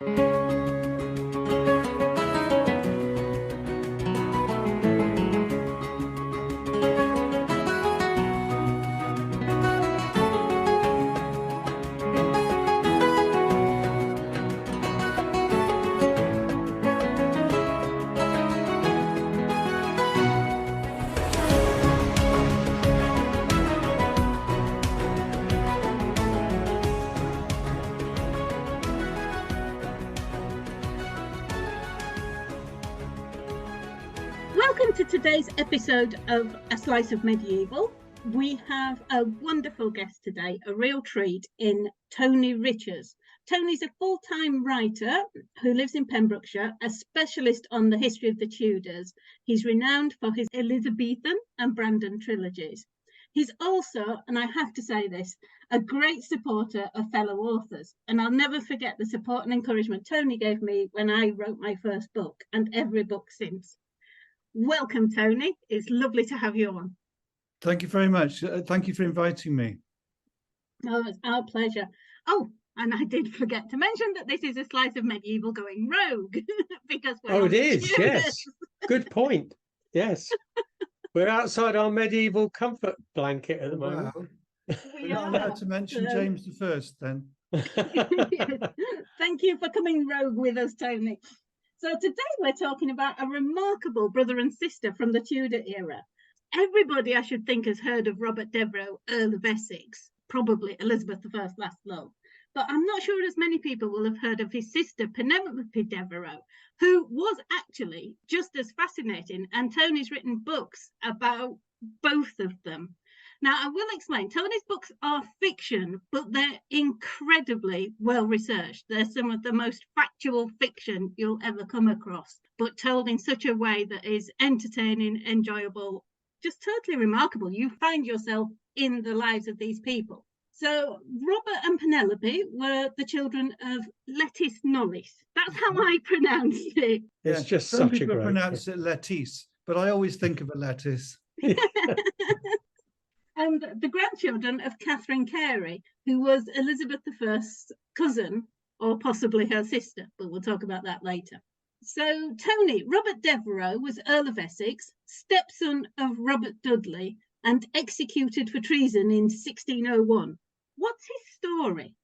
Welcome to today's episode of A Slice of Medieval. We have a wonderful guest today, a real treat, in Tony Richards. Tony's a full-time writer who lives in Pembrokeshire, a specialist on the history of the Tudors. He's renowned for his Elizabethan and Brandon trilogies. He's also, and I have to say this, a great supporter of fellow authors. And I'll never forget the support and encouragement Tony gave me when I wrote my first book, and every book since. Welcome, Tony. It's lovely to have you on. Thank you very much. Thank you for inviting me. Oh, it's our pleasure. Oh, and I did forget to mention that this is a slice of medieval going rogue because we're it is. Yes, good point. Yes, we're outside our medieval comfort blanket at the moment. Wow. We're not allowed to mention James the First, then. Thank you for coming rogue with us, Tony. So today we're talking about a remarkable brother and sister from the Tudor era. Everybody, I should think, has heard of Robert Devereux, Earl of Essex, probably Elizabeth I's last love. But I'm not sure as many people will have heard of his sister, Penelope Devereux, who was actually just as fascinating. And Tony's written books about both of them. Now, I will explain. Tony's books are fiction, but they're incredibly well researched. They're some of the most factual fiction you'll ever come across, but told in such a way that is entertaining, enjoyable, just totally remarkable. You find yourself in the lives of these people. So Robert and Penelope were the children of Lettice Knollys. That's how I pronounced it. It's just Some such a people great pronounce it lettuce, but I always think of a lettuce. And the grandchildren of Catherine Carey, who was Elizabeth I's cousin, or possibly her sister, but we'll talk about that later. So, Tony, Robert Devereux was Earl of Essex, stepson of Robert Dudley, and executed for treason in 1601. What's his story?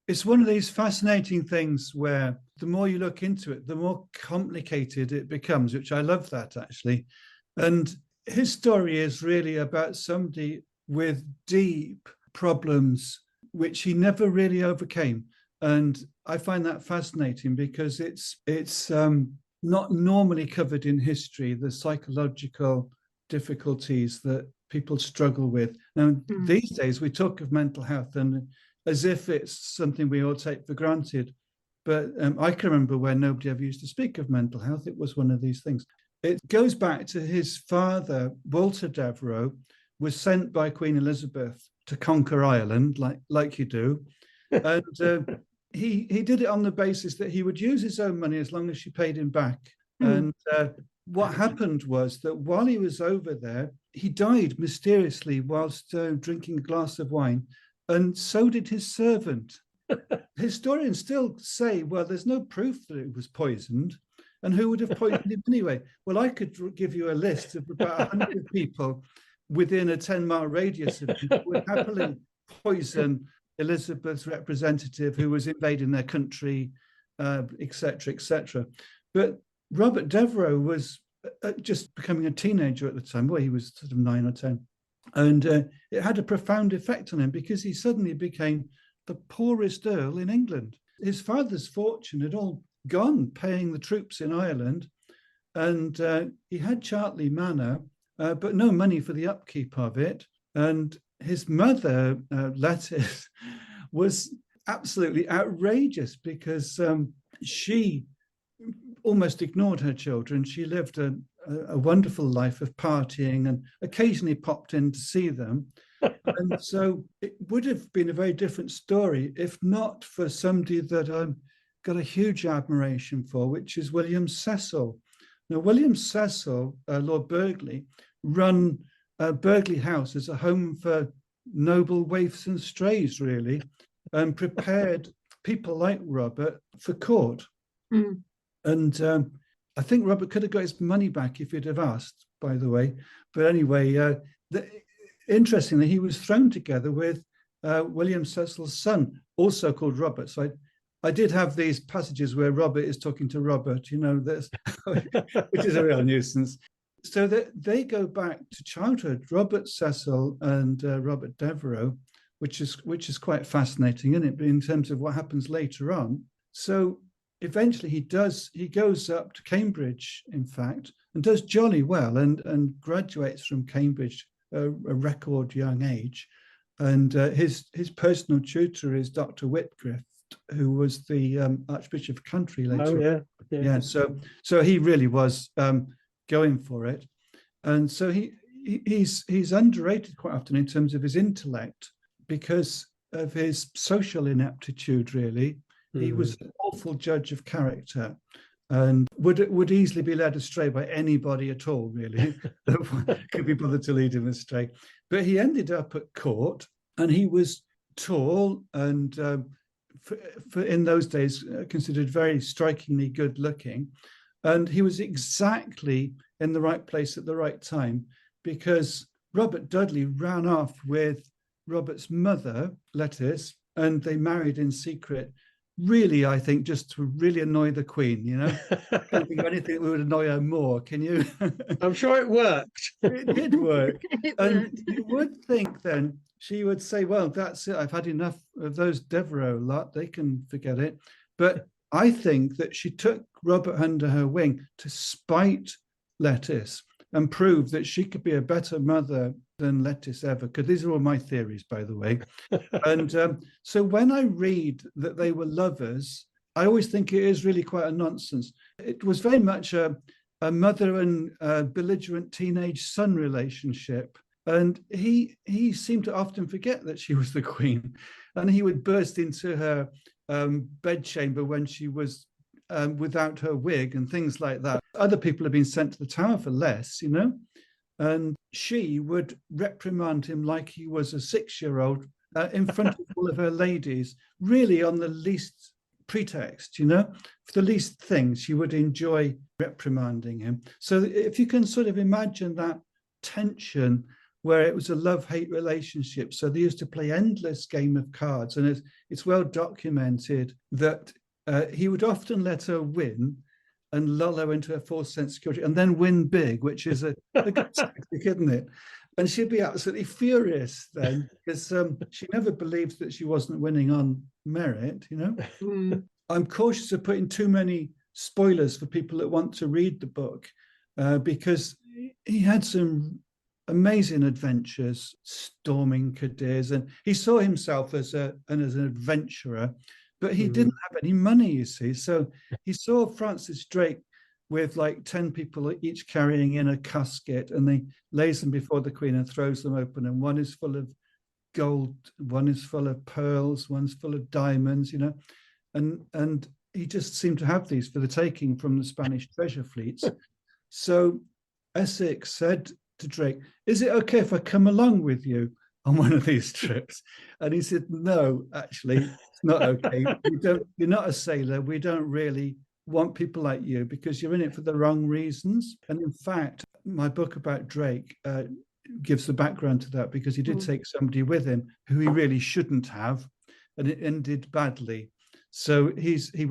It's one of these fascinating things where the more you look into it, the more complicated it becomes, which I love that, actually. And his story is really about somebody with deep problems, which he never really overcame. And I find that fascinating because it's not normally covered in history, the psychological difficulties that people struggle with. Now, these days, we talk of mental health and as if it's something we all take for granted. But I can remember when nobody ever used to speak of mental health. It was one of these things. It goes back to his father, Walter Devereux, was sent by Queen Elizabeth to conquer Ireland, like you do. And he did it on the basis that he would use his own money as long as she paid him back. And what happened was that while he was over there, he died mysteriously whilst drinking a glass of wine, and so did his servant. Historians still say, well, there's no proof that it was poisoned. And who would have poisoned him anyway? Well, I could give you a list of about 100 people within a 10-mile radius of him who would happily poison Elizabeth's representative who was invading their country, etc., etc. But Robert Devereux was just becoming a teenager at the time. Well, he was sort of 9 or 10. And it had a profound effect on him because he suddenly became the poorest earl in England. His father's fortune had all gone paying the troops in Ireland, and he had Chartley Manor, but no money for the upkeep of it. And his mother, Lettice, was absolutely outrageous because she almost ignored her children. She lived a wonderful life of partying and occasionally popped in to see them. And so it would have been a very different story if not for somebody that I've got a huge admiration for, which is William Cecil. Now, William Cecil, Lord Burghley, run Burghley House as a home for noble waifs and strays, really, and prepared people like Robert for court. Mm. And I think Robert could have got his money back if he'd have asked, by the way. But anyway, interestingly, he was thrown together with William Cecil's son, also called Robert. So I did have these passages where Robert is talking to Robert, you know, this, which is a real nuisance. So that they go back to childhood, Robert Cecil and Robert Devereux, which is quite fascinating, isn't it? But in terms of what happens later on. So eventually he goes up to Cambridge, in fact, and does jolly well and graduates from Cambridge a record young age. And his personal tutor is Dr. Whitgift, who was the Archbishop of Country later. Oh, yeah. So he really was going for it. And so he's underrated quite often in terms of his intellect because of his social ineptitude, really. He was an awful judge of character and would easily be led astray by anybody at all, really, that could be bothered to lead him astray. But he ended up at court, and he was tall and for in those days considered very strikingly good looking. And he was exactly in the right place at the right time, because Robert Dudley ran off with Robert's mother, Lettice, and they married in secret. Really, I think, just to really annoy the Queen, you know. I can't think of anything that would annoy her more, can you? I'm sure it worked. It did work. And you would think then she would say, well, that's it. I've had enough of those Devereux lot. They can forget it. But I think that she took Robert under her wing to spite Lettice and prove that she could be a better mother than Lettice ever could. These are all my theories, by the way. And so when I read that they were lovers, I always think it is really quite a nonsense. It was very much a mother and belligerent teenage son relationship. And he seemed to often forget that she was the Queen. And he would burst into her bedchamber when she was without her wig and things like that. Other people have been sent to the Tower for less, you know. And she would reprimand him like he was a 6-year-old in front of all of her ladies, really on the least pretext, you know, for the least thing, she would enjoy reprimanding him. So if you can sort of imagine that tension where it was a love-hate relationship. So they used to play endless game of cards, and it's well documented that he would often let her win and lull her into a false sense of security, and then win big, which is a good tactic, isn't it? And she'd be absolutely furious then, because she never believed that she wasn't winning on merit, you know? Mm. I'm cautious of putting too many spoilers for people that want to read the book, because he had some amazing adventures, storming Cadiz, and he saw himself as an adventurer. But he didn't have any money, you see. So he saw Francis Drake with like 10 people each carrying in a casket, and he lays them before the Queen and throws them open. And one is full of gold, one is full of pearls, one's full of diamonds, you know. And he just seemed to have these for the taking from the Spanish treasure fleets. So Essex said to Drake, "Is it okay if I come along with you on one of these trips?" And he said, "No, actually, it's not okay. You're not a sailor. We don't really want people like you because you're in it for the wrong reasons." And in fact, my book about Drake gives the background to that, because he did take somebody with him who he really shouldn't have, and it ended badly. So he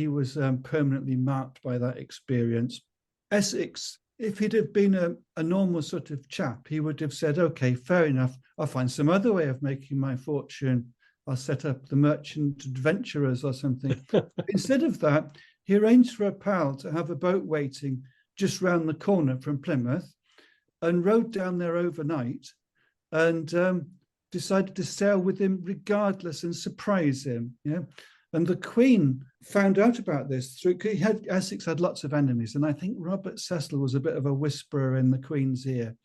was permanently marked by that experience. Essex, if he'd have been a normal sort of chap, he would have said, "Okay, fair enough. I'll find some other way of making my fortune. I'll set up the Merchant Adventurers or something." Instead of that, he arranged for a pal to have a boat waiting just round the corner from Plymouth, and rode down there overnight, and decided to sail with him regardless and surprise him. Yeah. And the Queen found out about this through, Essex had lots of enemies, and I think Robert Cecil was a bit of a whisperer in the Queen's ear.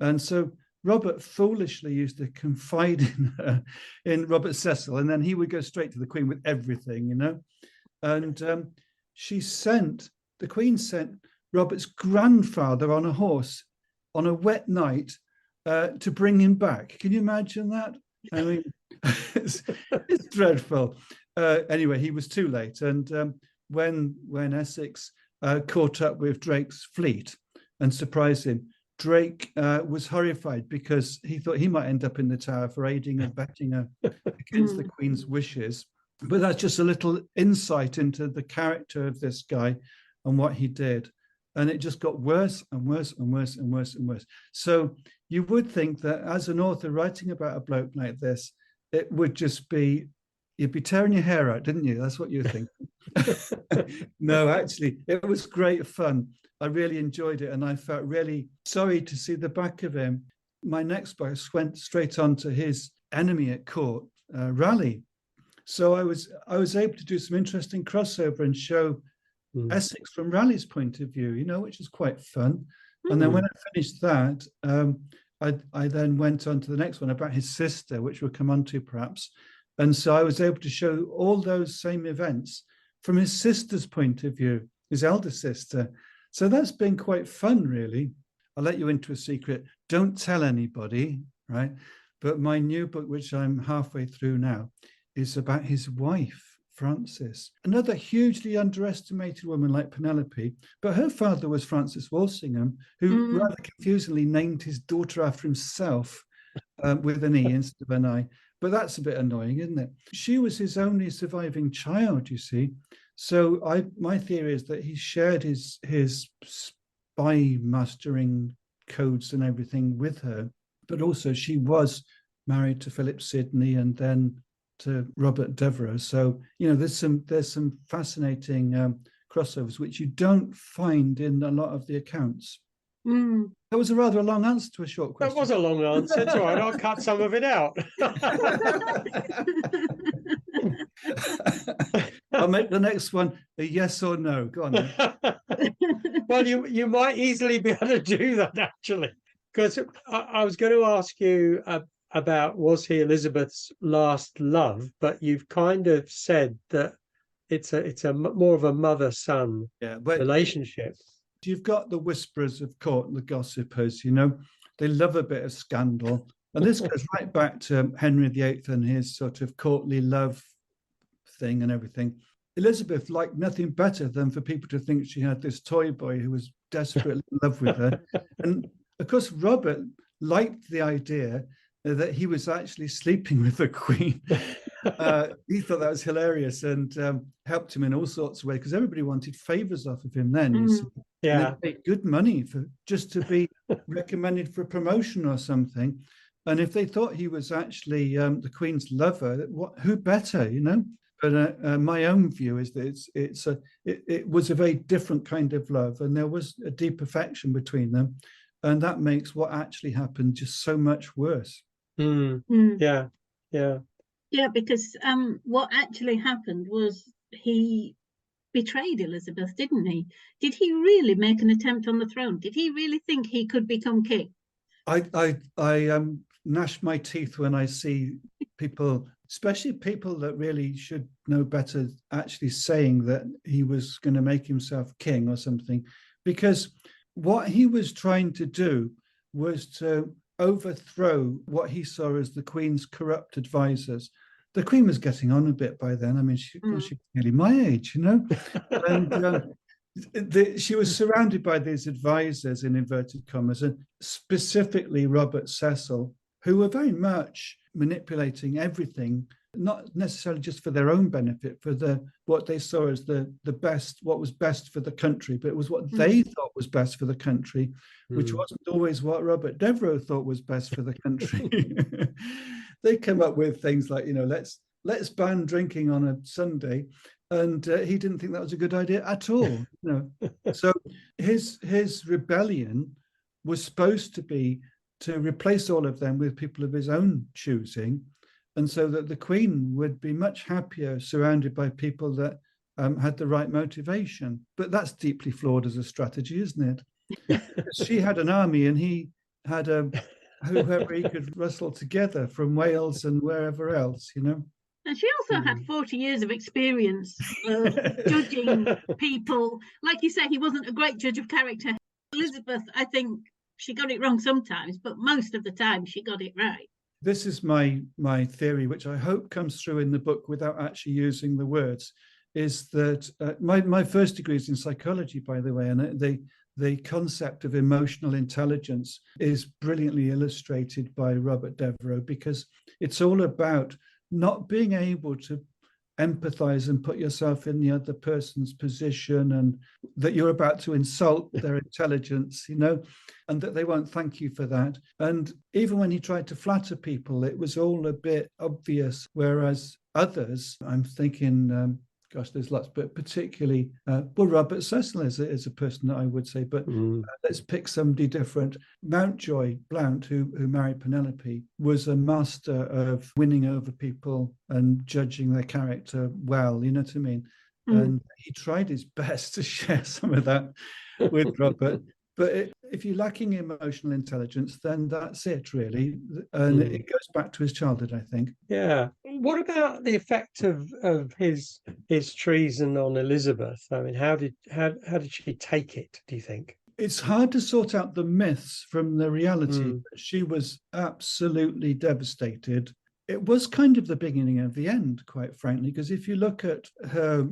And so Robert foolishly used to confide in Robert Cecil, and then he would go straight to the Queen with everything, you know. And the Queen sent Robert's grandfather on a horse on a wet night to bring him back. Can you imagine that? I mean, it's dreadful. Anyway, he was too late. And when Essex caught up with Drake's fleet and surprised him, Drake was horrified because he thought he might end up in the Tower for aiding and abetting her against the Queen's wishes. But that's just a little insight into the character of this guy and what he did. And it just got worse and worse and worse and worse and worse. So you would think that as an author writing about a bloke like this, it would just be, you'd be tearing your hair out, didn't you? That's what you think. No, actually, it was great fun. I really enjoyed it, and I felt really sorry to see the back of him. My next book went straight on to his enemy at court, Raleigh. So I was able to do some interesting crossover and show Essex from Raleigh's point of view, which is quite fun. And then when I finished that, I then went on to the next one about his sister, which we'll come on to perhaps. And so I was able to show all those same events from his sister's point of view, his elder sister. So that's been quite fun, really. I'll let you into a secret. Don't tell anybody, right? But my new book, which I'm halfway through now, is about his wife, Frances, another hugely underestimated woman like Penelope. But her father was Francis Walsingham, who rather confusingly named his daughter after himself with an E instead of an I. But that's a bit annoying, isn't it? She was his only surviving child, you see. So my theory is that he shared his spy mastering codes and everything with her. But also she was married to Philip Sidney and then to Robert Devereux. So, there's some fascinating crossovers which you don't find in a lot of the accounts. That was a rather long answer to a short question. That was a long answer. It's all right. I'll cut some of it out. I'll make the next one a yes or no. Go on then. Well, you might easily be able to do that, actually, because I was going to ask you about was he Elizabeth's last love, but you've kind of said that it's a more of a mother-son relationship. You've got the whisperers of court and the gossipers, they love a bit of scandal. And this goes right back to Henry VIII and his sort of courtly love thing and everything. Elizabeth liked nothing better than for people to think she had this toy boy who was desperately in love with her. And of course, Robert liked the idea that he was actually sleeping with the Queen. He thought that was hilarious and helped him in all sorts of ways because everybody wanted favors off of him then. You see. Yeah, they paid good money for just to be recommended for promotion or something. And if they thought he was actually the Queen's lover, who better, But my own view is that it was a very different kind of love, and there was a deep affection between them, and that makes what actually happened just so much worse. Yeah. Yeah, because what actually happened was he betrayed Elizabeth, didn't he? Did he really make an attempt on the throne? Did he really think he could become king? I gnash my teeth when I see people, especially people that really should know better, actually saying that he was going to make himself king or something, because what he was trying to do was to overthrow what he saw as the Queen's corrupt advisors. The Queen was getting on a bit by then. I mean, she was nearly my age, and she was surrounded by these advisors, in inverted commas, and specifically Robert Cecil, who were very much manipulating everything, not necessarily just for their own benefit, for what they saw as the best, what was best for the country, but it was what they thought was best for the country, which wasn't always what Robert Devereux thought was best for the country. They come up with things like, let's ban drinking on a Sunday, and he didn't think that was a good idea at all. So his rebellion was supposed to be to replace all of them with people of his own choosing, and so that the Queen would be much happier surrounded by people that had the right motivation. But that's deeply flawed as a strategy, isn't it? She had an army and he had whoever he could rustle together from Wales and wherever else, And she also had 40 years of experience of judging people. Like you say, he wasn't a great judge of character. Elizabeth, I think she got it wrong sometimes, but most of the time she got it right. this is my theory, which I hope comes through in the book without actually using the words, is that my first degree is in psychology, by the way, and the concept of emotional intelligence is brilliantly illustrated by Robert Devereux, because it's all about not being able to empathize and put yourself in the other person's position, and that you're about to insult their intelligence, and that they won't thank you for that. And even when he tried to flatter people, it was all a bit obvious, whereas others, I'm thinking, gosh, there's lots, but particularly, Robert Cecil is a person that I would say, but let's pick somebody different. Mountjoy Blount, who married Penelope, was a master of winning over people and judging their character well, you know what I mean? And he tried his best to share some of that with Robert. But if you're lacking emotional intelligence, then that's it, really. And it goes back to his childhood, I think. Yeah. What about the effect of his treason on Elizabeth? I mean, how did she take it, do you think? It's hard to sort out the myths from the reality. She was absolutely devastated. It was kind of the beginning of the end, quite frankly, because if you look at her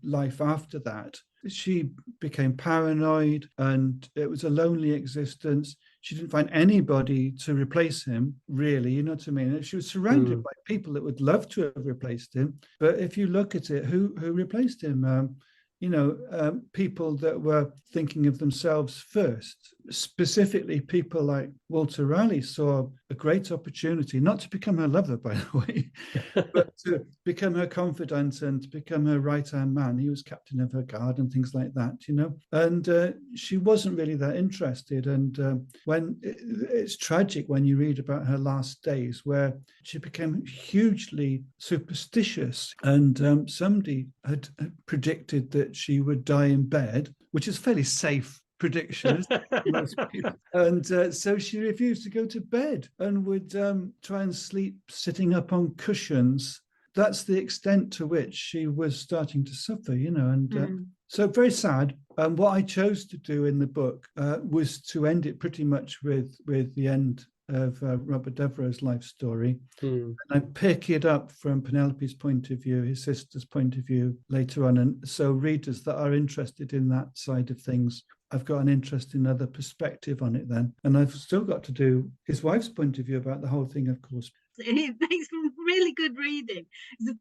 life after that, she became paranoid, and it was a lonely existence. She didn't find anybody to replace him, really, you know what I mean? She was surrounded by people that would love to have replaced him. But if you look at it, who replaced him? People that were thinking of themselves first. Specifically, people like Walter Raleigh saw a great opportunity, not to become her lover, by the way, but to become her confidant and to become her right-hand man. He was captain of her guard and things like that, And she wasn't really that interested. And when it's tragic when you read about her last days, where she became hugely superstitious, and somebody had predicted that she would die in bed, which is fairly safe prediction. Most people. And so she refused to go to bed and would try and sleep sitting up on cushions. That's the extent to which she was starting to suffer, and so very sad. And what I chose to do in the book was to end it pretty much with the end of Robert Devereux's life story. And I pick it up from Penelope's point of view, his sister's point of view later on. And so readers that are interested in that side of things, I've got an interesting other perspective on it then. And I've still got to do his wife's point of view about the whole thing, of course. It makes really good reading.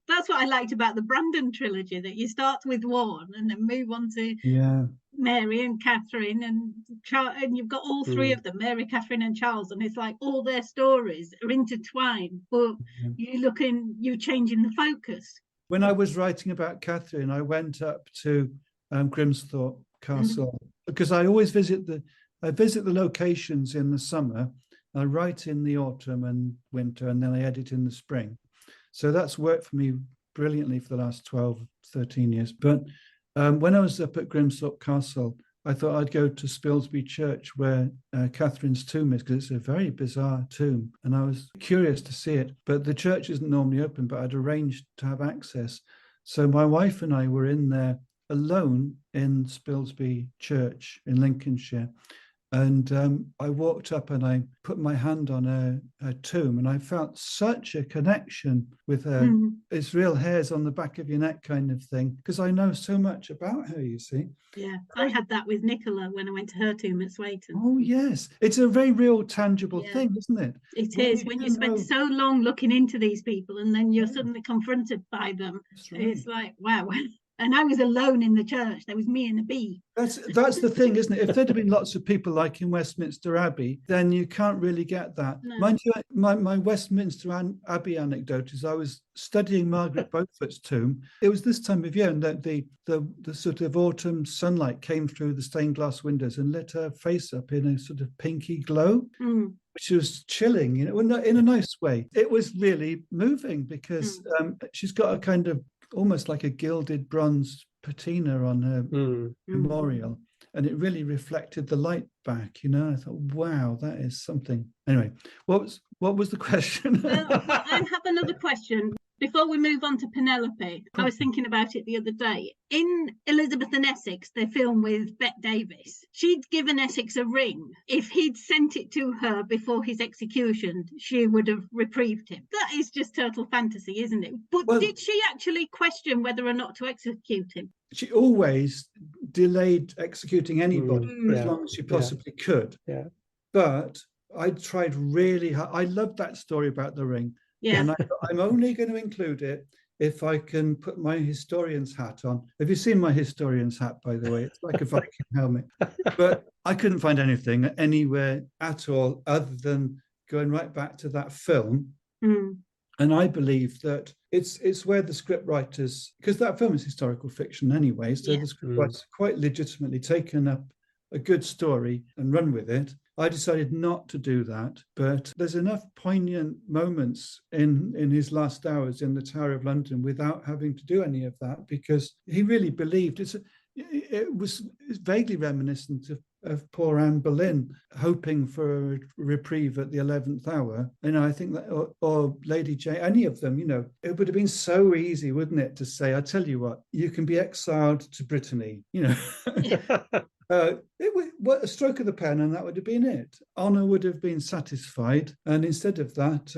That's what I liked about the Brandon trilogy, that you start with one and then move on to Mary and Catherine and Charles, and you've got all three of them, Mary, Catherine and Charles, and it's like all their stories are intertwined, but you're changing the focus. When I was writing about Catherine, I went up to Grimsthorpe Castle, because I always visit the locations in the summer. I write in the autumn and winter, and then I edit in the spring. So that's worked for me brilliantly for the last 12, 13 years. But when I was up at Grimsthorpe Castle, I thought I'd go to Spilsby Church, where Catherine's tomb is, because it's a very bizarre tomb. And I was curious to see it. But the church isn't normally open, but I'd arranged to have access. So my wife and I were in there alone in Spilsby Church in Lincolnshire. And I walked up and I put my hand on her tomb, and I felt such a connection with her. It's real hairs on the back of your neck kind of thing, because I know so much about her, you see. Yeah, I had that with Nicola when I went to her tomb at Swayton. Oh, yes. It's a very real, tangible thing, isn't it? It is. When you spend so long looking into these people and then you're suddenly confronted by them, it's like, wow. And I was alone in the church. There was me and a bee. That's the thing, isn't it? If there'd have been lots of people like in Westminster Abbey, then you can't really get that. No. Mind you, my Westminster Abbey anecdote is I was studying Margaret Beaufort's tomb. It was this time of year, and that the sort of autumn sunlight came through the stained glass windows and lit her face up in a sort of pinky glow. Which was chilling, in a nice way. It was really moving, because she's got a kind of almost like a gilded bronze patina on her memorial, and it really reflected the light back. I thought, wow, that is something. Anyway, what was the question? I have another question. Before we move on to Penelope, I was thinking about it the other day. In Elizabeth and Essex, the film with Bette Davis, she'd given Essex a ring. If he'd sent it to her before his execution, she would have reprieved him. That is just total fantasy, isn't it? But did she actually question whether or not to execute him? She always delayed executing anybody for as long as she possibly could. Yeah. But I tried really hard. I love that story about the ring. Yeah. And I'm only going to include it if I can put my historian's hat on. Have you seen my historian's hat, by the way? It's like a Viking helmet. But I couldn't find anything anywhere at all other than going right back to that film. And I believe that it's where the script writers, because that film is historical fiction anyway, so the script writers quite legitimately taken up a good story and run with it. I decided not to do that, but there's enough poignant moments in his last hours in the Tower of London without having to do any of that, because he really believed it's vaguely reminiscent of poor Anne Boleyn hoping for a reprieve at the 11th hour. I think that, or Lady Jane, any of them, it would have been so easy, wouldn't it, to say, I tell you what, you can be exiled to Brittany, It was a stroke of the pen, and that would have been it. Honor would have been satisfied, and instead of that,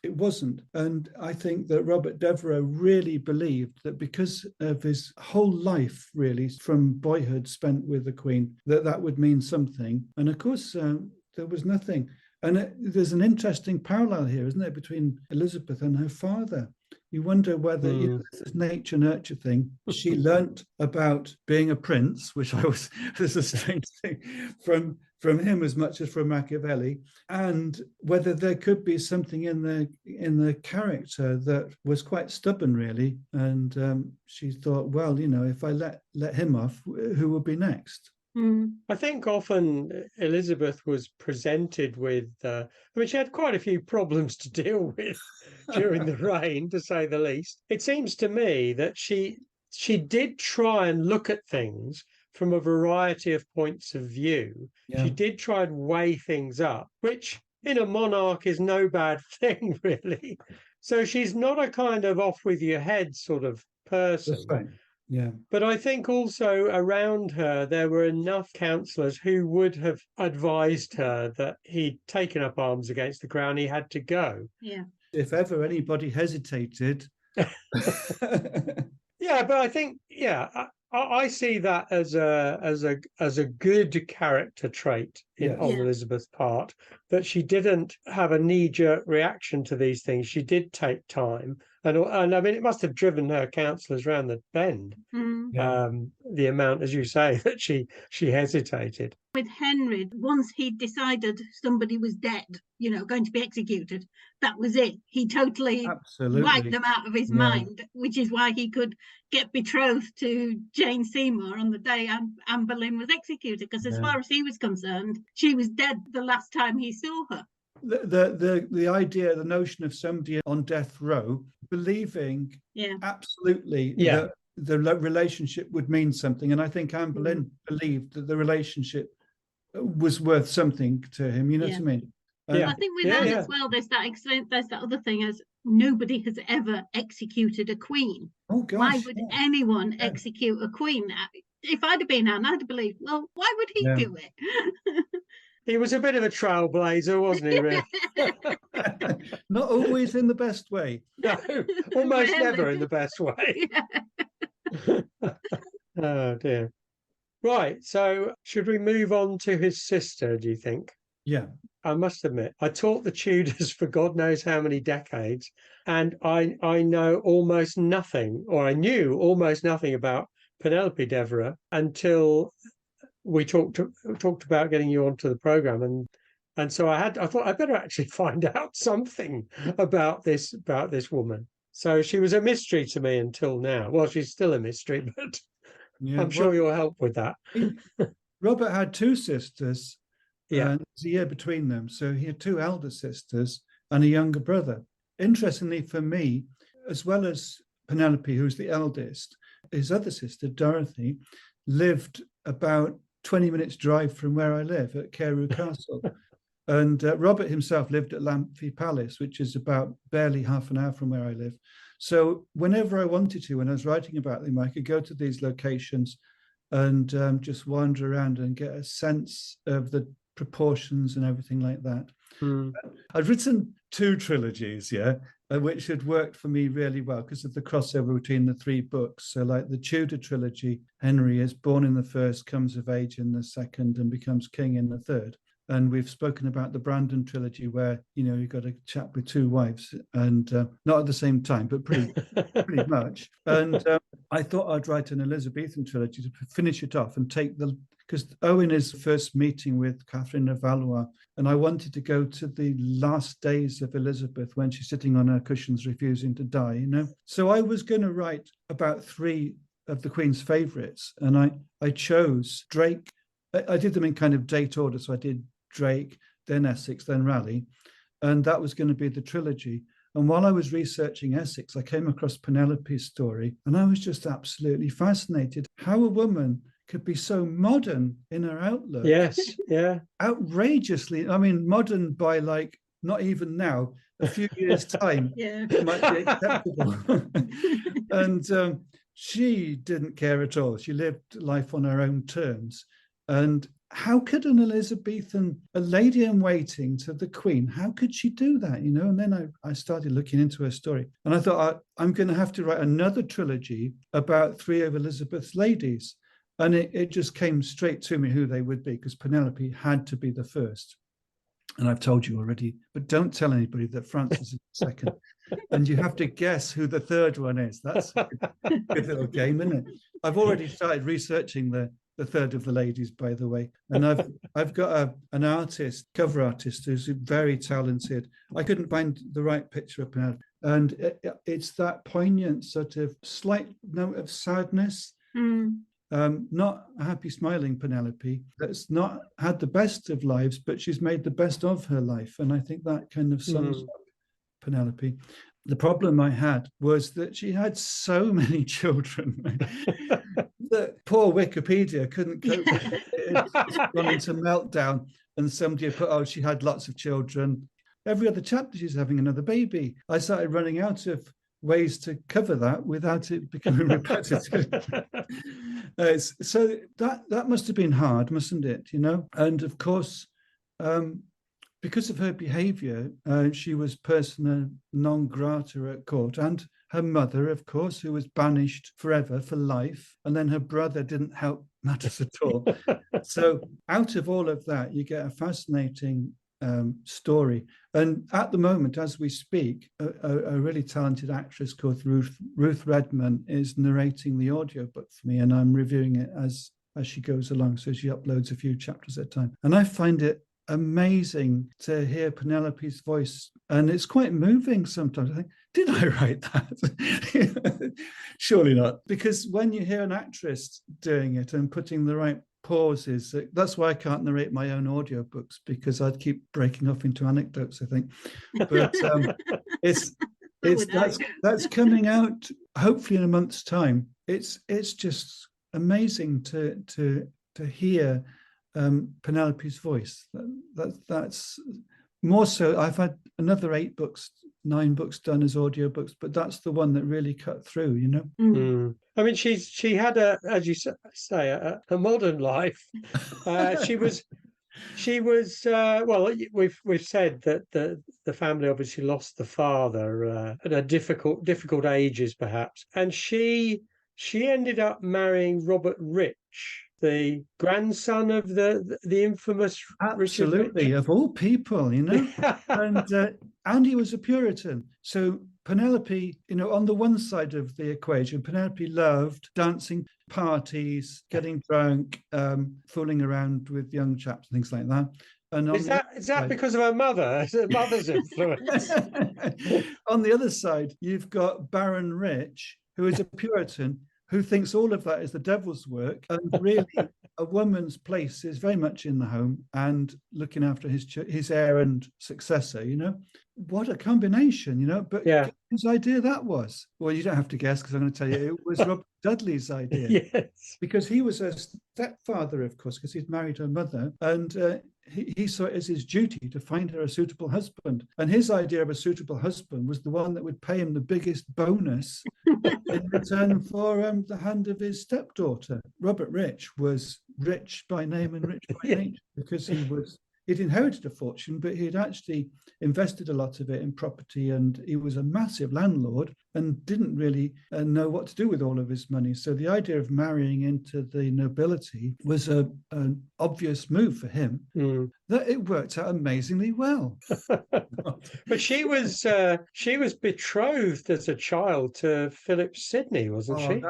it wasn't. And I think that Robert Devereux really believed that because of his whole life, really, from boyhood spent with the Queen, that would mean something. And of course, there was nothing. And there's an interesting parallel here, isn't there, between Elizabeth and her father. You wonder whether this nature nurture thing, she learnt about being a prince, which there's a strange thing from him as much as from Machiavelli, and whether there could be something in the character that was quite stubborn, really. And she thought, well, if I let him off, who will be next? I think often Elizabeth was presented with, she had quite a few problems to deal with during the reign, to say the least. It seems to me that she did try and look at things from a variety of points of view. Yeah. She did try and weigh things up, which in a monarch is no bad thing, really. So she's not a kind of off with your head sort of person. That's right. Yeah. But I think also around her, there were enough councillors who would have advised her that he'd taken up arms against the crown, he had to go. Yeah. If ever anybody hesitated. Yeah, but I think, I see that as a good character trait on Elizabeth's part, that she didn't have a knee-jerk reaction to these things. She did take time. And I mean, it must have driven her councillors round the bend, the amount, as you say, that she hesitated. With Henry, once he decided somebody was dead, going to be executed, that was it. He totally wiped them out of his mind, which is why he could get betrothed to Jane Seymour on the day Anne Boleyn was executed, because as far as he was concerned, she was dead the last time he saw her. The idea, the notion of somebody on death row believing absolutely that the relationship would mean something. And I think Anne Boleyn believed that the relationship was worth something to him. You know what I mean? I think with that as well, there's that other thing, as nobody has ever executed a queen. Oh gosh, why would anyone execute a queen? If I'd have been Anne, I'd have believed, well, why would he do it? He was a bit of a trailblazer, wasn't he, really? Not always in the best way. No, almost never in the best way. Oh, dear. Right, so should we move on to his sister, do you think? Yeah. I must admit, I taught the Tudors for God knows how many decades, and I know almost nothing, or I knew almost nothing about Penelope Devereux until we talked about getting you onto the program, and so I thought I'd better actually find out something about this woman. So she was a mystery to me until now. Well, she's still a mystery, but I'm sure you'll help with that. Robert had two sisters. And there's a year between them, so he had two elder sisters and a younger brother. Interestingly for me, as well as Penelope, who's the eldest, his other sister Dorothy lived about 20 minutes drive from where I live at Carew Castle. And Robert himself lived at Lampthe Palace, which is about barely half an hour from where I live. So whenever I wanted to, when I was writing about them, I could go to these locations and just wander around and get a sense of the proportions and everything like that. I've written 2 trilogies, which had worked for me really well because of the crossover between the 3 books. So like the Tudor trilogy, Henry is born in the first, comes of age in the second, and becomes king in the third. And we've spoken about the Brandon trilogy, where, you've got a chap with 2 wives, and not at the same time, but pretty much. And I thought I'd write an Elizabethan trilogy to finish it off and take because Owen is first meeting with Catherine of Valois, and I wanted to go to the last days of Elizabeth when she's sitting on her cushions refusing to die, So I was going to write about 3 of the Queen's favourites, and I chose Drake. I did them in kind of date order, so I did Drake, then Essex, then Raleigh, and that was going to be the trilogy. And while I was researching Essex, I came across Penelope's story, and I was just absolutely fascinated how a woman could be so modern in her outlook. Yes, yeah. Outrageously, modern by like not even now, a few years' time, it might be acceptable. And she didn't care at all. She lived life on her own terms. And how could an Elizabethan, a lady in waiting to the Queen, how could she do that, And then I started looking into her story, and I thought, I'm going to have to write another trilogy about 3 of Elizabeth's ladies. And it just came straight to me who they would be, because Penelope had to be the first. And I've told you already, but don't tell anybody that Francis is the second. And you have to guess who the third one is. That's a good little game, isn't it? I've already started researching the third of the ladies, by the way. And I've got an artist, cover artist, who's very talented. I couldn't find the right picture of Penelope. And it's that poignant sort of slight note of sadness. Not a happy, smiling Penelope that's not had the best of lives, but she's made the best of her life. And I think that kind of sums up Penelope. The problem I had was that she had so many children that poor Wikipedia couldn't cope with it. It's gone into meltdown, and somebody had put, she had lots of children. Every other chapter she's having another baby. I started running out of ways to cover that without it becoming repetitive. So that must have been hard, mustn't it? And of course, because of her behaviour, she was persona non grata at court, and her mother, of course, who was banished forever for life, and then her brother didn't help matters at all. So out of all of that, you get a fascinating story. And at the moment, as we speak, a really talented actress called Ruth Redman is narrating the audiobook for me, and I'm reviewing it as she goes along. So she uploads a few chapters at a time. And I find it amazing to hear Penelope's voice, and it's quite moving sometimes. I think, did I write that? Surely not, because when you hear an actress doing it and putting the right pauses, that's why I can't narrate my own audiobooks, because I'd keep breaking off into anecdotes, I think. But that's coming out hopefully in a month's time. It's just amazing to hear Penelope's voice. That's more so. I've had another 9 books done as audiobooks, but that's the one that really cut through, I mean, she had as you say, a modern life. She was well, we've said that the family obviously lost the father at difficult ages, perhaps, and she ended up marrying Robert Rich, the grandson of the infamous Absolutely, Richard. Of all people, and he was a Puritan. So Penelope, on the one side of the equation, Penelope loved dancing, parties, getting drunk, fooling around with young chaps and things like that. And is that because of her mother? Her mother's influence. On the other side, you've got Baron Rich, who is a Puritan, who thinks all of that is the devil's work, and really a woman's place is very much in the home and looking after his heir and successor. What a combination, But whose idea that was? Well, you don't have to guess, because I'm going to tell you it was Robert Dudley's idea. Yes, because he was a stepfather, of course, because he'd married her mother, and he saw it as his duty to find her a suitable husband. And his idea of a suitable husband was the one that would pay him the biggest bonus in return for the hand of his stepdaughter. Robert Rich was rich by name and rich by nature because he'd inherited a fortune, but he'd actually invested a lot of it in property, and he was a massive landlord and didn't really know what to do with all of his money. So the idea of marrying into the nobility was an obvious move for him. That it worked out amazingly well. But she was betrothed as a child to Philip Sidney, wasn't she?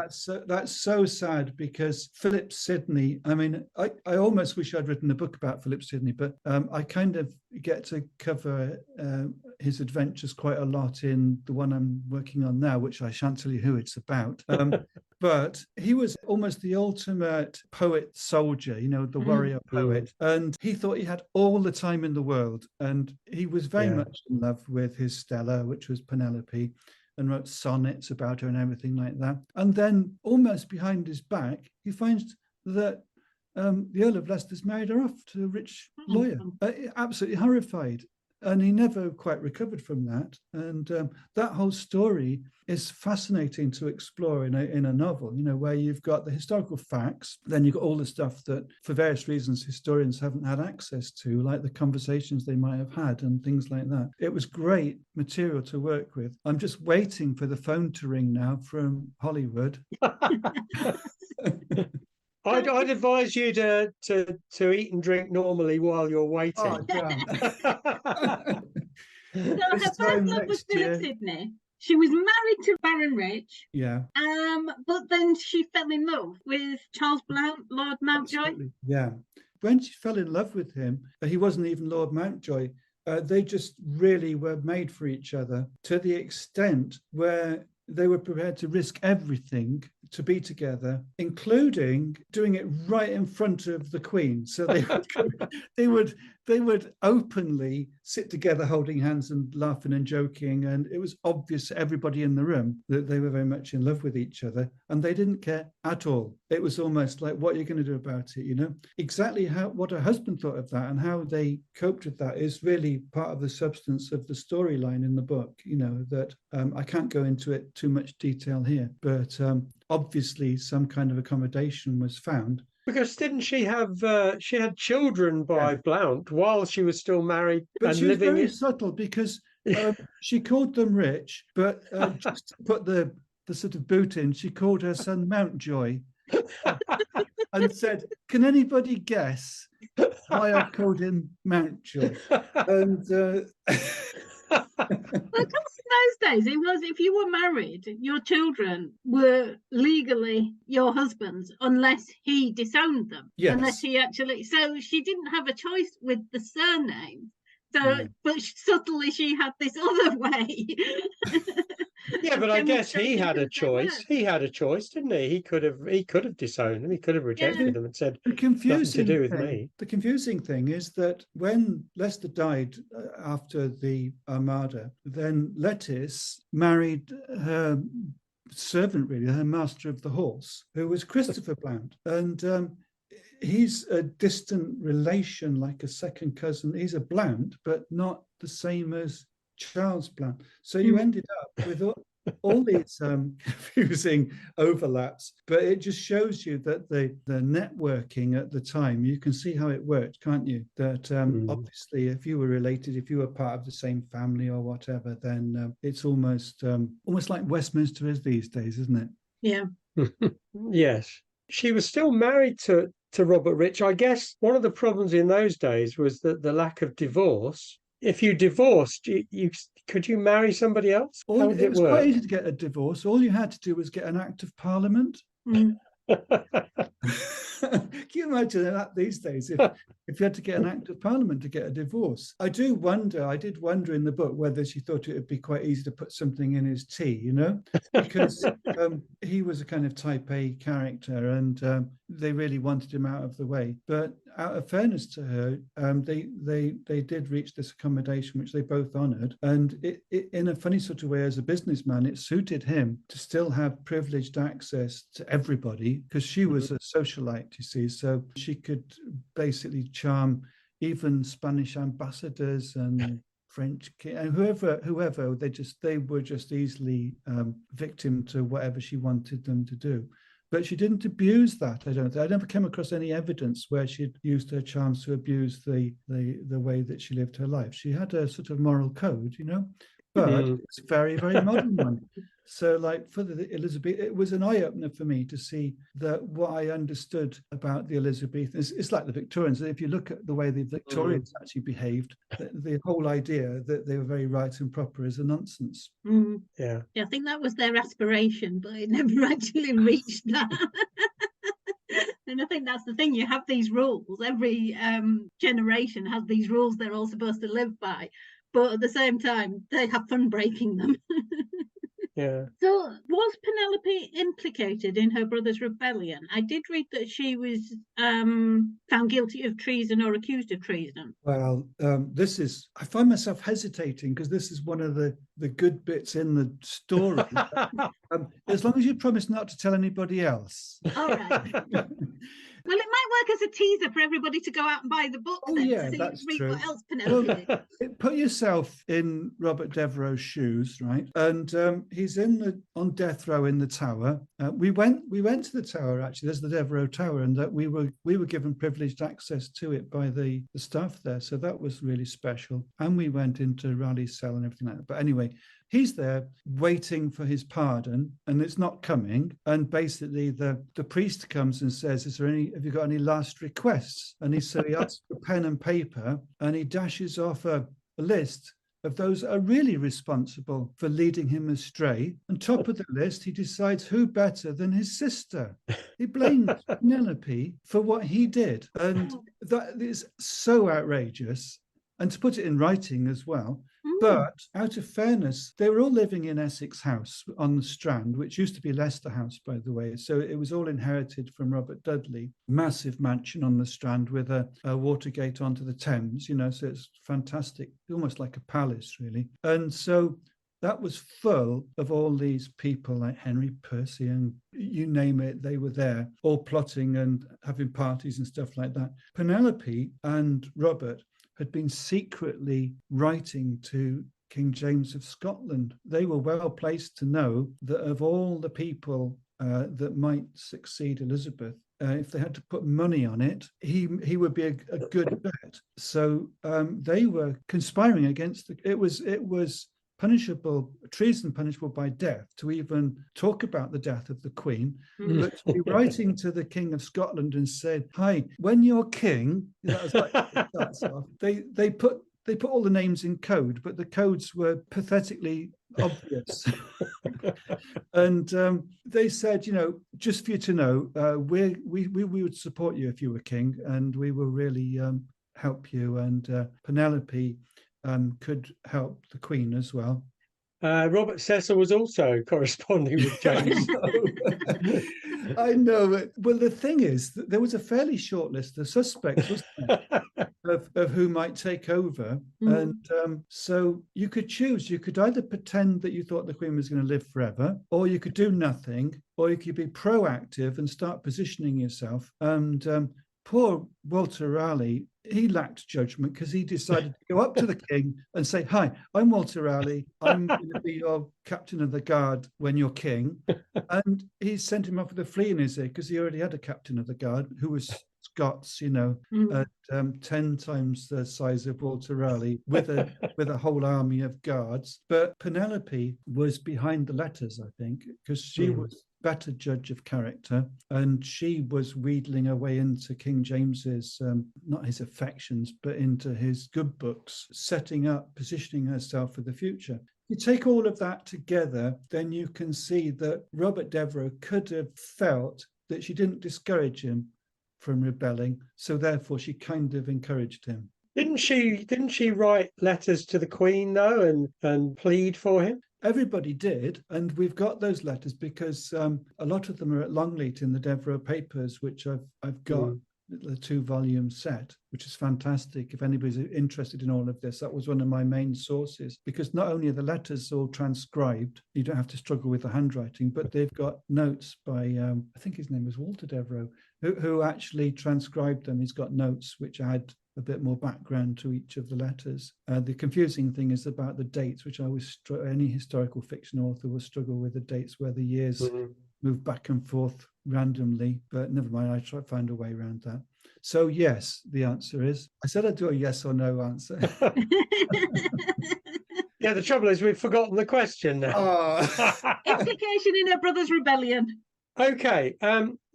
That's so sad, because Philip Sidney, I mean, I almost wish I'd written a book about Philip Sidney, but I kind of get to cover his adventures quite a lot in the one I'm working on now, which I shan't tell you who it's about. But he was almost the ultimate poet soldier, the warrior poet. And he thought he had all the time in the world. And he was very much in love with his Stella, which was Penelope, and wrote sonnets about her and everything like that. And then almost behind his back, he finds that the Earl of Leicester's married her off to a rich lawyer. Absolutely horrified. And he never quite recovered from that. And that whole story is fascinating to explore in a novel, where you've got the historical facts, then you've got all the stuff that, for various reasons, historians haven't had access to, like the conversations they might have had and things like that. It was great material to work with. I'm just waiting for the phone to ring now from Hollywood. I'd advise you to eat and drink normally while you're waiting. Oh, damn. So her first love was Philip Sidney. She was married to Baron Rich. Yeah. But then she fell in love with Charles Blount, Lord Mountjoy. Absolutely. Yeah. When she fell in love with him, he wasn't even Lord Mountjoy. They just really were made for each other, to the extent where they were prepared to risk everything to be together, including doing it right in front of the Queen. So they would openly sit together holding hands and laughing and joking. And it was obvious to everybody in the room that they were very much in love with each other, and they didn't care at all. It was almost like, what are you going to do about it? Exactly what her husband thought of that and how they coped with that is really part of the substance of the storyline in the book, that I can't go into it too much detail here, but obviously some kind of accommodation was found. Because didn't she have she had children by Blount while she was still married, but and she was living very subtle, because she called them Rich, but just to put the sort of boot in, she called her son Mountjoy and said, "Can anybody guess why I called him Mountjoy?" And Well, because in those days, it was, if you were married, your children were legally your husband's unless he disowned them. Yes. Unless he actually, so she didn't have a choice with the surname. So, but subtly she had this other way. Yeah, but I guess he had a choice. He had a choice, didn't he? He could have disowned them. He could have rejected them and said, "Nothing to do with me." The confusing thing is that when Leicester died after the Armada, then Lettice married her servant, really, her master of the horse, who was Christopher Blount, and he's a distant relation, like a second cousin. He's a Blount, but not the same as Charles Blount. So you ended up with all these confusing overlaps, but it just shows you that the networking at the time, you can see how it worked, can't you? That obviously, if you were related, if you were part of the same family or whatever, then it's almost like Westminster is these days, isn't it? Yeah. Yes. She was still married to Robert Rich. I guess one of the problems in those days was that the lack of divorce. If you divorced, could you marry somebody else? How did it was work? Quite easy to get a divorce. All you had to do was get an Act of Parliament. Can you imagine that these days, if you had to get an Act of Parliament to get a divorce? I did wonder in the book whether she thought it would be quite easy to put something in his tea, because he was a kind of type A character, and they really wanted him out of the way. But out of fairness to her, they did reach this accommodation, which they both honoured, and it in a funny sort of way, as a businessman, it suited him to still have privileged access to everybody, because she was a socialite, you see, so she could basically charm even Spanish ambassadors and French and whoever they were just easily victim to whatever she wanted them to do. But she didn't abuse that. I never came across any evidence where she'd used her charms to abuse the way that she lived her life. She had a sort of moral code, but it's a very, very modern one. So, like for the Elizabeth, it was an eye-opener for me to see that what I understood about the Elizabethans, it's like the Victorians. If you look at the way the Victorians actually behaved, the whole idea that they were very right and proper is a nonsense. Yeah, I think that was their aspiration, but it never actually reached that. And I think that's the thing. You have these rules. Every generation has these rules they're all supposed to live by, but at the same time, they have fun breaking them. yeah. So, was Penelope implicated in her brother's rebellion? I did read that she was found guilty of treason or accused of treason. Well, I find myself hesitating because this is one of the good bits in the story. As long as you promise not to tell anybody else. All right. Well, it might work as a teaser for everybody to go out and buy the book. Oh, then, yeah, to that's read true. What else Penelope did. Put yourself in Robert Devereux's shoes, right? And he's on death row in the Tower. We went to the Tower, actually. There's the Devereux Tower, and that we were given privileged access to it by the staff there. So that was really special. And we went into Raleigh's cell and everything like that. But anyway, he's there waiting for his pardon, and it's not coming. And basically, the priest comes and says, have you got any last requests? And he asks for pen and paper, and he dashes off a list of those that are really responsible for leading him astray. On top of the list, he decides who better than his sister. He blames Penelope for what he did. And that is so outrageous. And to put it in writing as well. But out of fairness, they were all living in Essex House on the Strand, which used to be Leicester House, by the way. So it was all inherited from Robert Dudley. Massive mansion on the Strand with a water gate onto the Thames, so it's fantastic, almost like a palace, really. And so that was full of all these people like Henry Percy and you name it, they were there, all plotting and having parties and stuff like that. Penelope and Robert had been secretly writing to King James of Scotland. They were well placed to know that of all the people that might succeed Elizabeth, if they had to put money on it, he would be a good bet. So they were conspiring against it was treason punishable by death to even talk about the death of the Queen, but to be writing to the King of Scotland and said, "Hi, when you're king," that was like it starts off. They put all the names in code, but the codes were pathetically obvious. And they said, just for you to know, we would support you if you were king, and we will really help you. And Penelope could help the Queen as well. Robert Cecil was also corresponding with James. I know. Well, the thing is, that there was a fairly short list of suspects, wasn't there, of who might take over. And so you could choose. You could either pretend that you thought the Queen was going to live forever, or you could do nothing, or you could be proactive and start positioning yourself. And poor Walter Raleigh, he lacked judgment because he decided to go up to the king and say, "Hi, I'm Walter Raleigh. I'm going to be your captain of the guard when you're king." And he sent him off with a flea in his ear because he already had a captain of the guard who was Scots, at 10 times the size of Walter Raleigh with a whole army of guards. But Penelope was behind the letters, I think, because she was better judge of character, and she was wheedling her way into King James's not his affections but into his good books, positioning herself for the future. You take all of that together, then you can see that Robert Devereux could have felt that she didn't discourage him from rebelling, so therefore she kind of encouraged him. Didn't she write letters to the Queen though and plead for him? Everybody did, and we've got those letters because a lot of them are at Longleat in the Devereux papers, which I've got the 2-volume set, which is fantastic. If anybody's interested in all of this, that was one of my main sources, because not only are the letters all transcribed, you don't have to struggle with the handwriting, but they've got notes by, I think his name was Walter Devereux, who actually transcribed them. He's got notes which add a bit more background to each of the letters. The confusing thing is about the dates, which I always any historical fiction author will struggle with the dates where the years move back and forth randomly, but never mind, I try to find a way around that. So yes, the answer is, I said I'd do a yes or no answer. Yeah, the trouble is we've forgotten the question now. Oh. Implication in her brother's rebellion. Okay,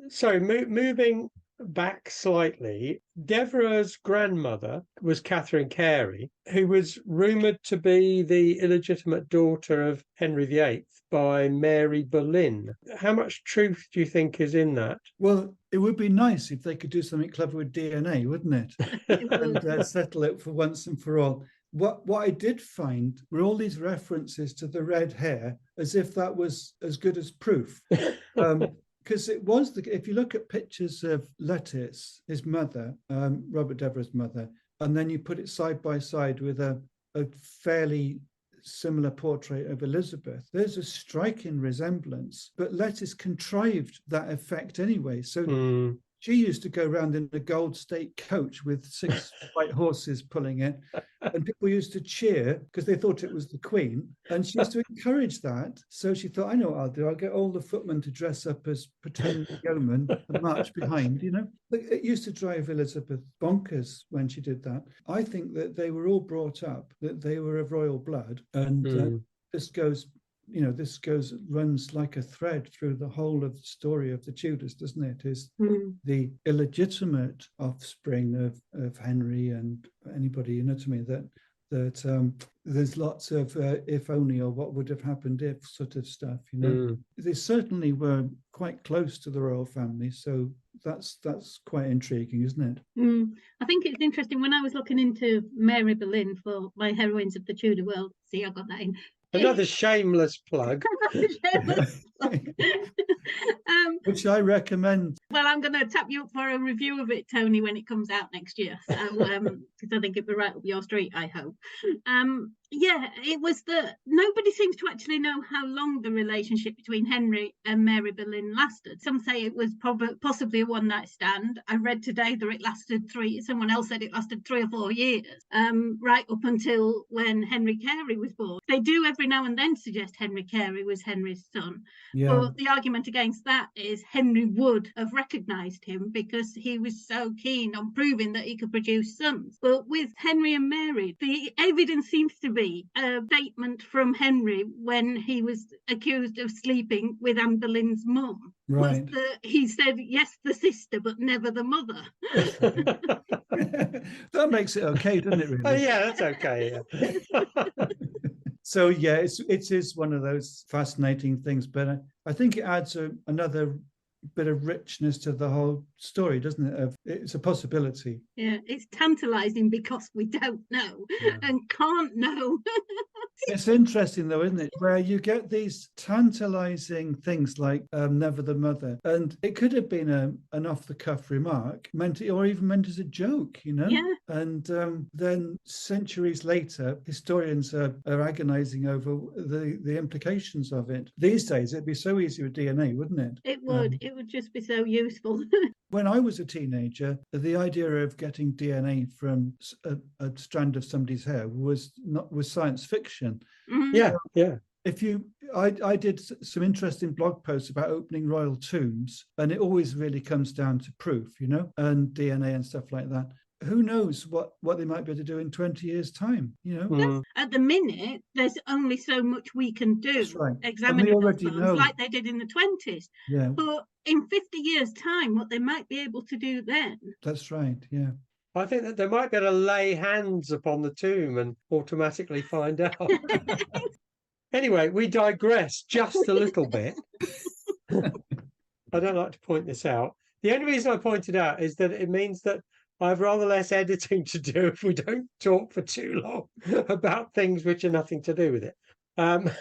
so moving back slightly, Devereux's grandmother was Catherine Carey, who was rumoured to be the illegitimate daughter of Henry VIII by Mary Boleyn. How much truth do you think is in that? Well, it would be nice if they could do something clever with DNA, wouldn't it? And settle it for once and for all. What I did find were all these references to the red hair, as if that was as good as proof. Because it was, if you look at pictures of Lettice, his mother, Robert Devereux's mother, and then you put it side by side with a fairly similar portrait of Elizabeth, there's a striking resemblance. But Lettice contrived that effect anyway. So she used to go around in a gold state coach with 6 white horses pulling it, and people used to cheer because they thought it was the Queen, and she used to encourage that. So she thought, I know what I'll do. I'll get all the footmen to dress up as pretend yeomen and march behind, you know. It used to drive Elizabeth bonkers when she did that. I think that they were all brought up that they were of royal blood, and this runs like a thread through the whole of the story of the Tudors, doesn't it? Is the illegitimate offspring of Henry and anybody, you know, to me, that there's lots of if only or what would have happened if sort of stuff, you know. They certainly were quite close to the royal family, so that's quite intriguing, isn't it? I think it's interesting. When I was looking into Mary Boleyn for my Heroines of the Tudor World, see, I got that in. Another shameless plug. Which I recommend. Well, I'm going to tap you up for a review of it, Tony, when it comes out next year. So, because I think it'll be right up your street, I hope. Yeah, it was nobody seems to actually know how long the relationship between Henry and Mary Boleyn lasted. Some say it was possibly a one-night stand. I read today that it lasted someone else said it lasted 3 or 4 years, right up until when Henry Carey was born. They do every now and then suggest Henry Carey was Henry's son. Yeah. But the argument against that is Henry would have recognised him because he was so keen on proving that he could produce sons. But with Henry and Mary, the evidence seems to be a statement from Henry when he was accused of sleeping with Anne Boleyn's mum. Right. He said, yes, the sister, but never the mother. That makes it okay, doesn't it, really? Oh, yeah, that's okay. Yeah. So, yeah, it is one of those fascinating things, but I think it adds another bit of richness to the whole story, doesn't it? It's a possibility. Yeah, it's tantalising because we don't know and can't know. It's interesting, though, isn't it? Where you get these tantalising things like never the mother, and it could have been an off-the-cuff remark, or even meant as a joke, you know? Yeah. And then centuries later, historians are agonising over the implications of it. These days, it'd be so easy with DNA, wouldn't it? It would. It would just be so useful. When I was a teenager, the idea of getting DNA from a strand of somebody's hair was science fiction. Yeah, yeah. I did some interesting blog posts about opening royal tombs, and it always really comes down to proof, you know, and DNA and stuff like that. Who knows what they might be able to do in 20 years' time, you know? At the minute, there's only so much we can do. That's right. Examining those bones, like they did in the 20s. Yeah. But in 50 years' time, what they might be able to do then. That's right, yeah. I think that they might be able to lay hands upon the tomb and automatically find out. Anyway, we digress just a little bit. I don't like to point this out. The only reason I point it out is that it means that I have rather less editing to do if we don't talk for too long about things which are nothing to do with it. Well,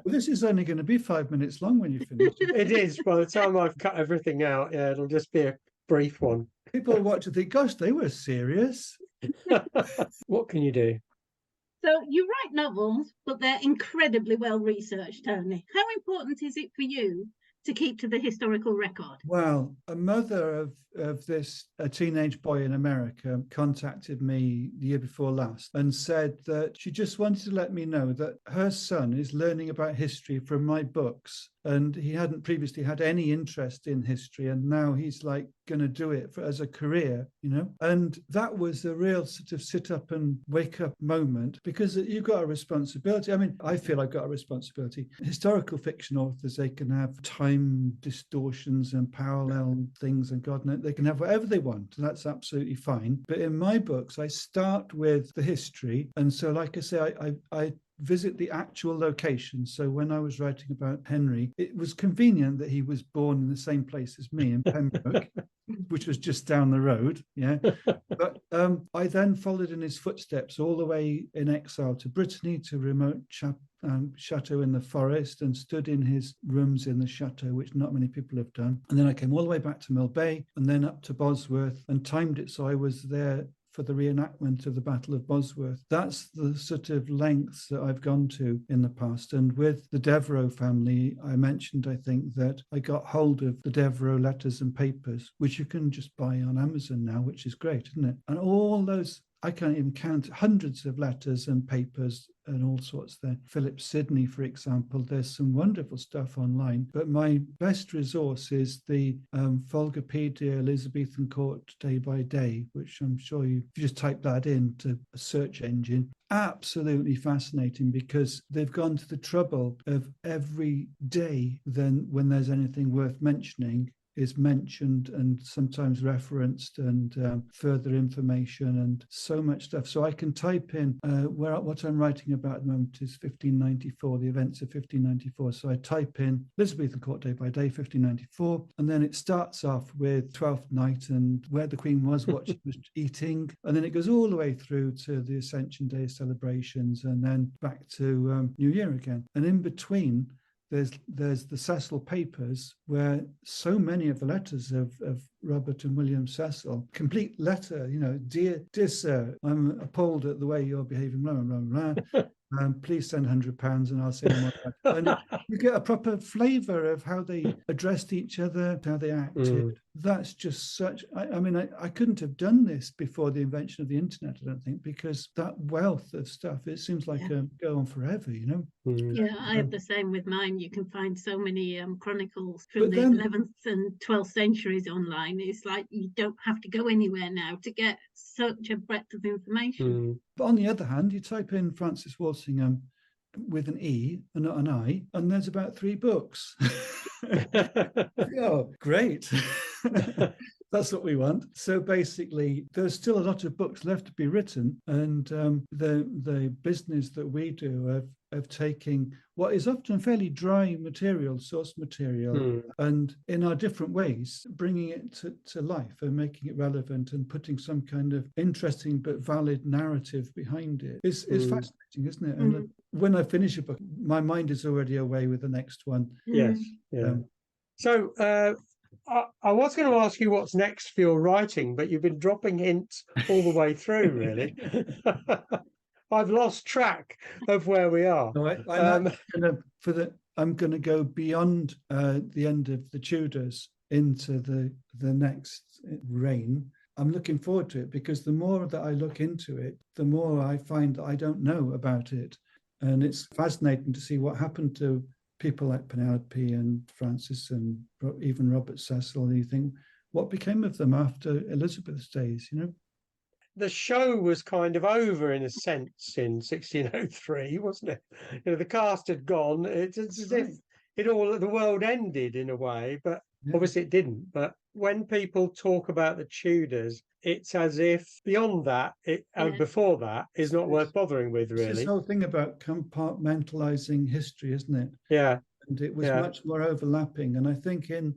this is only going to be 5 minutes long when you finish. It is. By the time I've cut everything out, yeah, it'll just be a brief one. People watch and think, gosh, they were serious. What can you do? So you write novels, but they're incredibly well researched, Tony. How important is it for you to keep to the historical record? Well, a mother of of this, a teenage boy in America contacted me the year before last and said that she just wanted to let me know that her son is learning about history from my books, and he hadn't previously had any interest in history, and now he's like going to do it as a career, you know. And that was a real sort of sit up and wake up moment, because you've got a responsibility. I mean, I feel I've got a responsibility. Historical fiction authors, they can have time distortions and parallel things, and God knows, they can have whatever they want, and that's absolutely fine. But in my books, I start with the history, and so, like I say, I visit the actual location. So when I was writing about Henry, it was convenient that he was born in the same place as me in Pembroke, which was just down the road. Yeah. But I then followed in his footsteps all the way in exile to Brittany, to remote chateau in the forest, and stood in his rooms in the chateau, which not many people have done. And then I came all the way back to Millbay and then up to Bosworth, and timed it so I was there for the reenactment of the Battle of Bosworth. That's the sort of lengths that I've gone to in the past. And with the Devereux family, I mentioned, I think, that I got hold of the Devereux letters and papers, which you can just buy on Amazon now, which is great, isn't it? And all those, I can't even count, hundreds of letters and papers and all sorts there. Philip Sidney, for example, there's some wonderful stuff online, but my best resource is the Folgopedia Elizabethan Court Day by Day, which I'm sure if you just type that into a search engine, absolutely fascinating, because they've gone to the trouble of every day then when there's anything worth mentioning is mentioned and sometimes referenced, and further information and so much stuff. So I can type in what I'm writing about at the moment is 1594, the events of 1594. So I type in Elizabethan Court Day by Day 1594, and then it starts off with Twelfth Night and where the Queen was, what she was eating, and then it goes all the way through to the Ascension Day celebrations, and then back to New Year again. And in between, there's the Cecil papers, where so many of the letters of Robert and William Cecil, complete letter, you know, dear sir, I'm appalled at the way you're behaving, blah, blah, blah, blah. Please send £100 and I'll send more. And you get a proper flavour of how they addressed each other, how they acted. That's just such, I mean, I couldn't have done this before the invention of the internet, I don't think, because that wealth of stuff, it seems like go on forever, you know? Yeah, I have the same with mine. You can find so many chronicles from the 11th and 12th centuries online. It's like you don't have to go anywhere now to get such a breadth of information. But on the other hand, you type in Francis Walsingham with an E and not an I, and there's about 3 books. Oh, great. That's what we want. So basically, there's still a lot of books left to be written, and the business that we do of taking what is often fairly dry material, source material, and in our different ways, bringing it to life and making it relevant and putting some kind of interesting but valid narrative behind it is fascinating, isn't it? And when I finish a book, my mind is already away with the next one. Yes, yeah. So I was going to ask you what's next for your writing, but you've been dropping hints all the way through, really. I've lost track of where we are. No, I'm going to go beyond the end of the Tudors into the next reign. I'm looking forward to it, because the more that I look into it, the more I find that I don't know about it. And it's fascinating to see what happened to people like Penelope and Francis and even Robert Cecil. And you think, what became of them after Elizabeth's days, you know? The show was kind of over in a sense in 1603, wasn't it? You know, the cast had gone. It's as if the world ended in a way, but obviously it didn't. But when people talk about the Tudors, it's as if beyond that and before that is not worth bothering with, really. It's this whole thing about compartmentalizing history, isn't it? Yeah. And it was much more overlapping. And I think in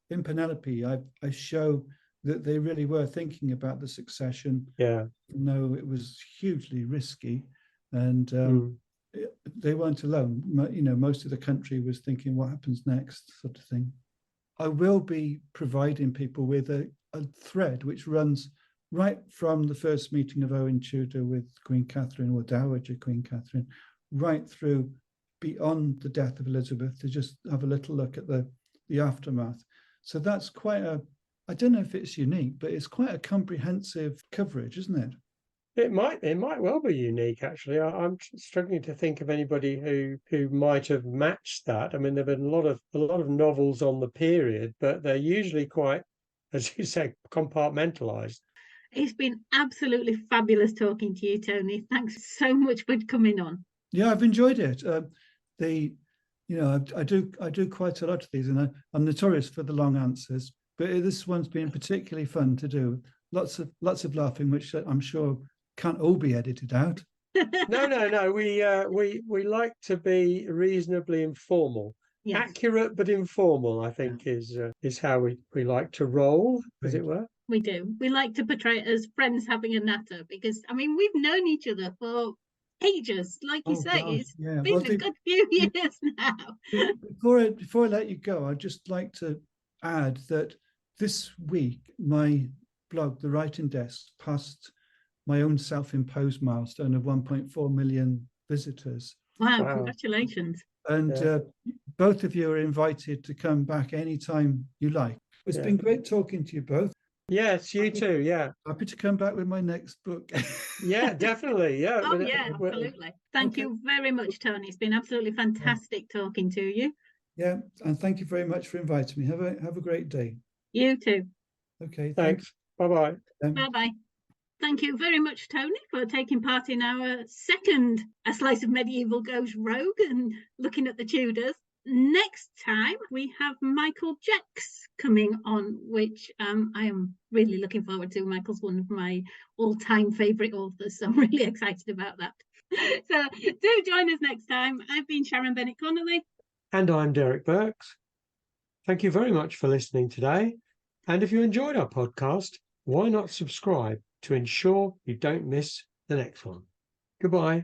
Penelope, I show that they really were thinking about the succession. Yeah. No, it was hugely risky, and they weren't alone. You know, most of the country was thinking, what happens next, sort of thing. I will be providing people with a thread which runs right from the first meeting of Owen Tudor with Queen Catherine, or Dowager Queen Catherine, right through beyond the death of Elizabeth, to just have a little look at the aftermath. So that's quite a I don't know if it's unique, but it's quite a comprehensive coverage, isn't it? It might well be unique, actually. I'm struggling to think of anybody who might have matched that. I mean, there've been a lot of novels on the period, but they're usually quite, as you say, compartmentalized. It's been absolutely fabulous talking to you, Tony. Thanks so much for coming on. Yeah, I've enjoyed it. I do quite a lot of these, and I'm notorious for the long answers, but this one's been particularly fun to do. Lots of laughing, which I'm sure can't all be edited out. No. We like to be reasonably informal. Yes. Accurate but informal, I think, is how we like to roll, as it were. We do. We like to portray it as friends having a natter because, I mean, we've known each other for ages. Like you say, gosh, it's yeah. been a good few years now. Before I let you go, I'd just like to add that this week, my blog, The Writing Desk, passed my own self-imposed milestone of 1.4 million visitors. Wow. Congratulations. And both of you are invited to come back anytime you like. It's been great talking to you both. Yes, you too. Yeah. Happy to come back with my next book. Yeah, definitely. Yeah. Oh, yeah, absolutely. Thank you very much, Tony. It's been absolutely fantastic talking to you. Yeah, and thank you very much for inviting me. Have a great day. You too. Okay. Thanks. Bye-bye. Bye-bye. Thank you very much, Tony, for taking part in our second A Slice of Medieval Goes Rogue and looking at the Tudors. Next time, we have Michael Jecks coming on, which I am really looking forward to. Michael's one of my all-time favourite authors, so I'm really excited about that. So do join us next time. I've been Sharon Bennett Connolly. And I'm Derek Birks. Thank you very much for listening today. And if you enjoyed our podcast, why not subscribe to ensure you don't miss the next one? Goodbye.